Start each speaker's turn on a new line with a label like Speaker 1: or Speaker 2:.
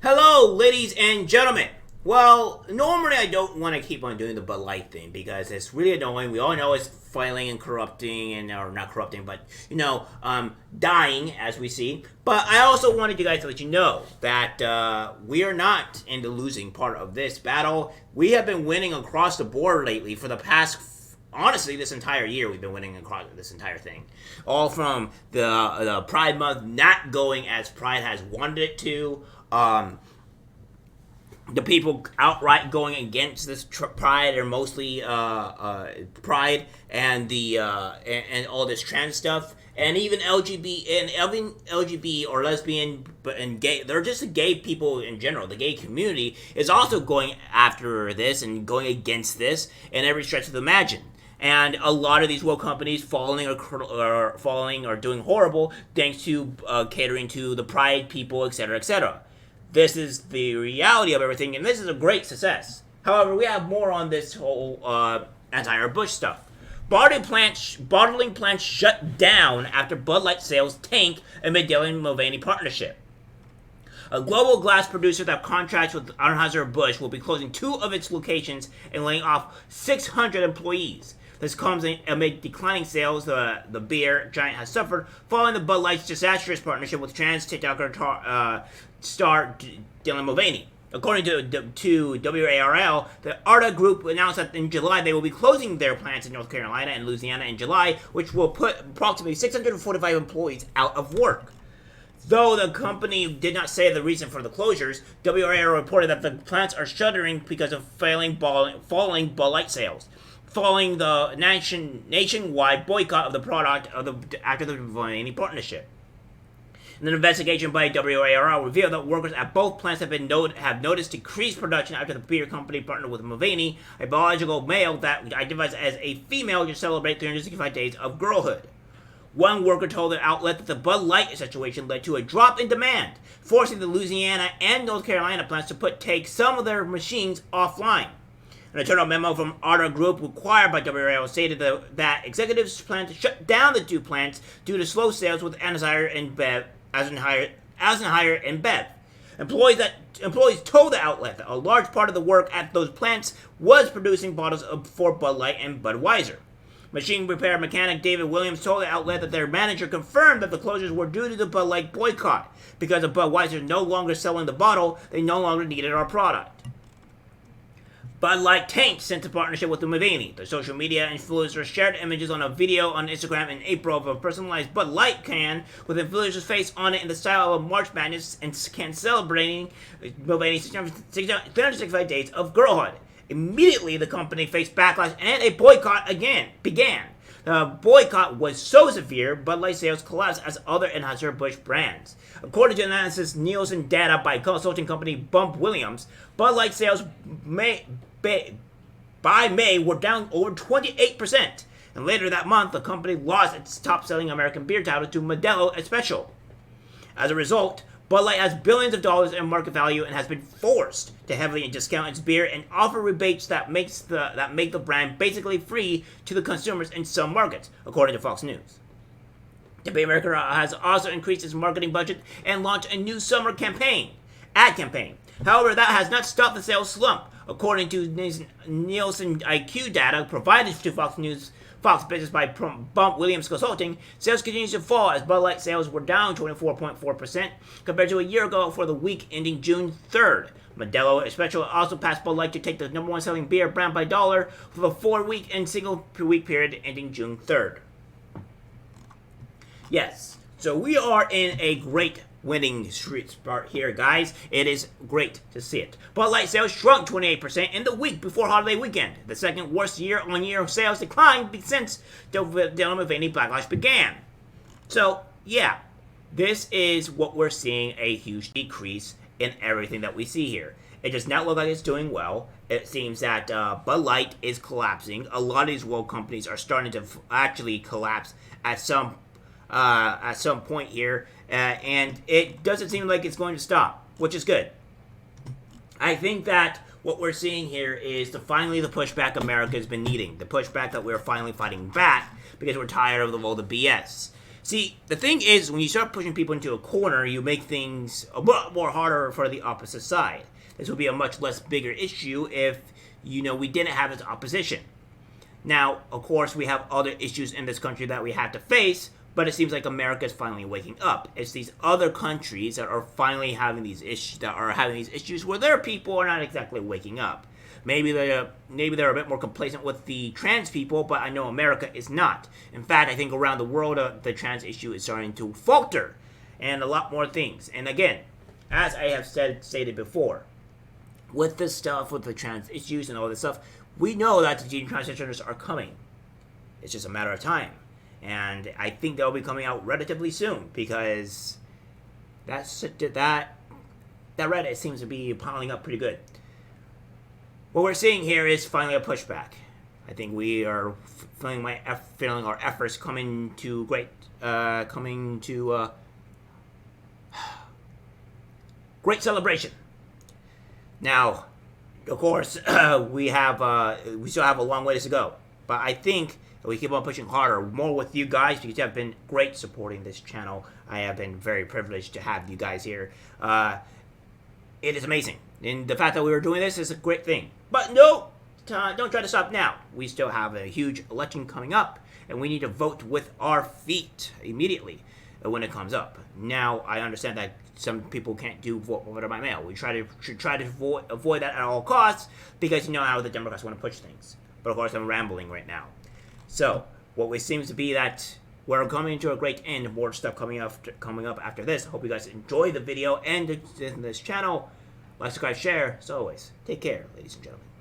Speaker 1: Hello, ladies and gentlemen. Well, normally I don't want to keep on doing the Bud Light thing because it's really annoying. We all know it's failing and corrupting, or not corrupting, but dying as we see. But I also wanted you guys to let you know that we are not in the losing part of this battle. We have been winning across the board lately for the past. Honestly, this entire year we've been winning across this entire thing. All from the Pride Month not going as Pride has wanted it to. The people outright going against this Pride are mostly Pride and the and all this trans stuff, and even LGBT or lesbian and gay. They're just the gay people in general. The gay community is also going after this and going against this in every stretch of the imagine. And a lot of these woke companies falling or doing horrible thanks to catering to the Pride people, etc., etc. This is the reality of everything, and this is a great success. However, we have more on this whole anti-Bush stuff. Bottling plants shut down after Bud Light sales tank amid Dillon Mulvaney partnership. A global glass producer that contracts with Anheuser-Busch will be closing 2 of its locations and laying off 600 employees. This comes amid declining sales the beer giant has suffered following the Bud Light's disastrous partnership with trans TikToker star Dillon Mulvaney. According to WARL, the Arda Group announced that in July they will be closing their plants in North Carolina and Louisiana in July, which will put approximately 645 employees out of work. Though the company did not say the reason for the closures, WARL reported that the plants are shuttering because of falling Bud Light sales, following the nationwide boycott of the product after the Mulvaney partnership. An investigation by WARL revealed that workers at both plants have noticed decreased production after the beer company partnered with Mulvaney, a biological male that identifies as a female to celebrate 365 days of girlhood. One worker told the outlet that the Bud Light situation led to a drop in demand, forcing the Louisiana and North Carolina plants to take some of their machines offline. An internal memo from Arda Group required by WARL stated that executives plan to shut down the 2 plants due to slow sales with Eisenhower and Bev. Employees told the outlet that a large part of the work at those plants was producing bottles for Bud Light and Budweiser. Machine repair mechanic David Williams told the outlet that their manager confirmed that the closures were due to the Bud Light boycott. Because of Budweiser no longer selling the bottle, they no longer needed our product. Bud Light tanked since the partnership with the Mulvaney. The social media influencer shared images on a video on Instagram in April of a personalized Bud Light can with the influencer's face on it in the style of March Madness and can celebrating Mulvaney's 365 days of girlhood. Immediately, the company faced backlash and a boycott began. The boycott was so severe, Bud Light sales collapsed as other Anheuser-Busch brands. According to analysis Nielsen data by consulting company Bump Williams, Bud Light sales by May were down over 28%. And later that month, the company lost its top-selling American beer title to Modelo Especial. As a result, Bud Light has billions of dollars in market value and has been forced to heavily discount its beer and offer rebates that make the brand basically free to the consumers in some markets, according to Fox News. The America has also increased its marketing budget and launched a new summer ad campaign. However, that has not stopped the sales slump. According to Nielsen IQ data provided to Fox Business by Bump Williams Consulting, sales continues to fall as Bud Light sales were down 24.4% compared to a year ago for the week ending June 3rd. Modelo Especial also passed Bud Light to take the number 1 selling beer brand by dollar for the 4-week and single-week period ending June 3rd. Yes, so we are in a great winning streak here, guys. It is great to see it. Bud Light sales shrunk 28% in the week before holiday weekend, the second worst year-on-year sales decline since the Dillon Mulvaney backlash began. So, yeah, this is what we're seeing, a huge decrease in everything that we see here. It does not look like it's doing well. It seems that Bud Light is collapsing. A lot of these world companies are starting to actually collapse at some point here, and it doesn't seem like it's going to stop, which is good. I think that what we're seeing here is finally the pushback America has been needing, the pushback that we're finally fighting back because we're tired of all the BS. See, the thing is, when you start pushing people into a corner, you make things a lot more harder for the opposite side. This would be a much less bigger issue if, we didn't have this opposition. Now, of course, we have other issues in this country that we have to face, but it seems like America is finally waking up. It's these other countries that are finally having these issues, where their people are not exactly waking up. Maybe they're a bit more complacent with the trans people, but I know America is not. In fact, I think around the world, the trans issue is starting to falter, and a lot more things. And again, as I have stated before, with this stuff, with the trans issues and all this stuff, we know that the transgenders are coming. It's just a matter of time. And I think they'll be coming out relatively soon, because that Reddit seems to be piling up pretty good. What we're seeing here is finally a pushback. I think we are feeling our efforts coming to great celebration. Now, of course, we still have a long ways to go, but I think if we keep on pushing harder, more with you guys, because you have been great supporting this channel. I have been very privileged to have you guys here. It is amazing, and the fact that we are doing this is a great thing. But no, don't try to stop now. We still have a huge election coming up, and we need to vote with our feet immediately when it comes up. Now, I understand that some people can't do vote by mail. We should try to avoid that at all costs, because you know how the Democrats want to push things. But of course, I'm rambling right now. So, what it seems to be that we're coming to a great end. More stuff coming up after this. Hope you guys enjoy the video and this channel. Like, subscribe, share. As always, take care, ladies and gentlemen.